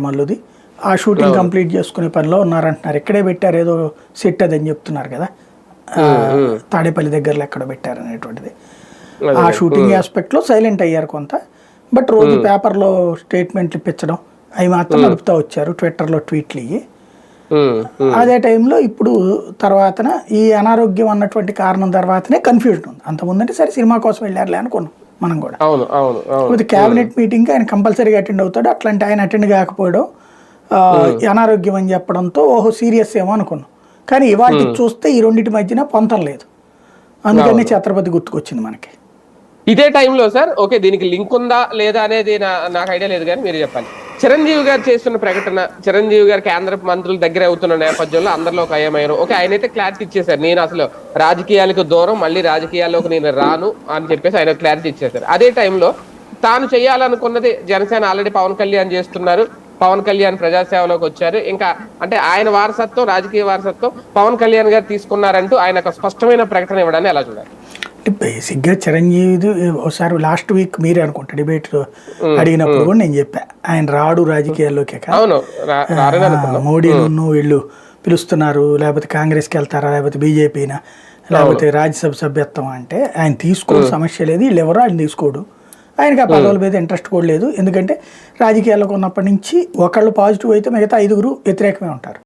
మల్లుది ఆ shooting complete చేసుకునే పనిలో ఉన్నారంటున్నారు. ఇక్కడే పెట్టారు, ఏదో సెట్ అది అని చెప్తున్నారు కదా, తాడేపల్లి దగ్గరలో ఎక్కడ పెట్టారు అనేటువంటిది. ఆ షూటింగ్ ఆస్పెక్ట్లో సైలెంట్ అయ్యారు కొంత. బట్ రోజు పేపర్లో స్టేట్మెంట్లు ఇప్పించడం అవి మాత్రం నడుపుతూ వచ్చారు, ట్విట్టర్లో ట్వీట్లు ఇవి. అదే టైంలో ఇప్పుడు తర్వాతన ఈ అనారోగ్యం అన్నటువంటి కారణం తర్వాతనే కన్ఫ్యూజన్ ఉంది. అంతకుముందంటే సరే సినిమా కోసం వెళ్ళారులే అనుకున్నాం మనం కూడా. క్యాబినెట్ మీటింగ్ ఆయన కంపల్సరీగా అటెండ్ అవుతాడు, అట్లాంటి ఆయన అటెండ్ కాకపోవడం అనారోగ్యం అని చెప్పడంతో ఓహో సీరియస్ ఏమో అనుకున్నాం. కానీ ఇవాళ చూస్తే ఈ రెండింటి మధ్యన పొంతం లేదు, అందుకని ఛత్రపతి గుర్తుకొచ్చింది మనకి. ఇదే టైంలో సార్ ఓకే దీనికి లింక్ ఉందా లేదా అనేది నాకు ఐడియా లేదు, కానీ మీరు చెప్పాలి. చిరంజీవి గారు చేస్తున్న ప్రకటన, చిరంజీవి గారు కేంద్ర మంత్రుల దగ్గర అవుతున్న నేపథ్యంలో అందరిలో ఒక అయ్యమయ్యారు. ఓకే ఆయన అయితే క్లారిటీ ఇచ్చేసారు, నేను అసలు రాజకీయాలకు దూరం, మళ్ళీ రాజకీయాల్లోకి నేను రాను అని చెప్పేసి ఆయన క్లారిటీ ఇచ్చేసారు. అదే టైంలో తాను చేయాలనుకున్నది జనసేన ఆల్రెడీ పవన్ కళ్యాణ్ చేస్తున్నారు, పవన్ కళ్యాణ్ ప్రజాసేవలోకి వచ్చారు, ఇంకా అంటే ఆయన వారసత్వం, రాజకీయ వారసత్వం పవన్ కళ్యాణ్ గారు తీసుకున్నారంటూ ఆయన ఒక స్పష్టమైన ప్రకటన ఇవ్వడాన్ని ఎలా చూడాలి? బేసిక్గా చిరంజీవి ఒకసారి లాస్ట్ వీక్ మీరే అనుకుంటా డిబేట్ అడిగినప్పుడు కూడా నేను చెప్పా, ఆయన రాడు రాజకీయాల్లోకి, మోడీను వీళ్ళు పిలుస్తున్నారు, లేకపోతే కాంగ్రెస్కి వెళ్తారా, లేకపోతే బీజేపీనా, లేకపోతే రాజ్యసభ సభ్యత్వం అంటే ఆయన తీసుకోవడం సమస్య లేదు, వీళ్ళు ఎవరో ఆయన తీసుకోడు, ఆయనకి ఆ పదవుల మీద ఇంట్రెస్ట్ కూడా లేదు. ఎందుకంటే రాజకీయాల్లోకి ఉన్నప్పటి నుంచి ఒకళ్ళు పాజిటివ్ అయితే మిగతా 5 వ్యతిరేకమే ఉంటారు.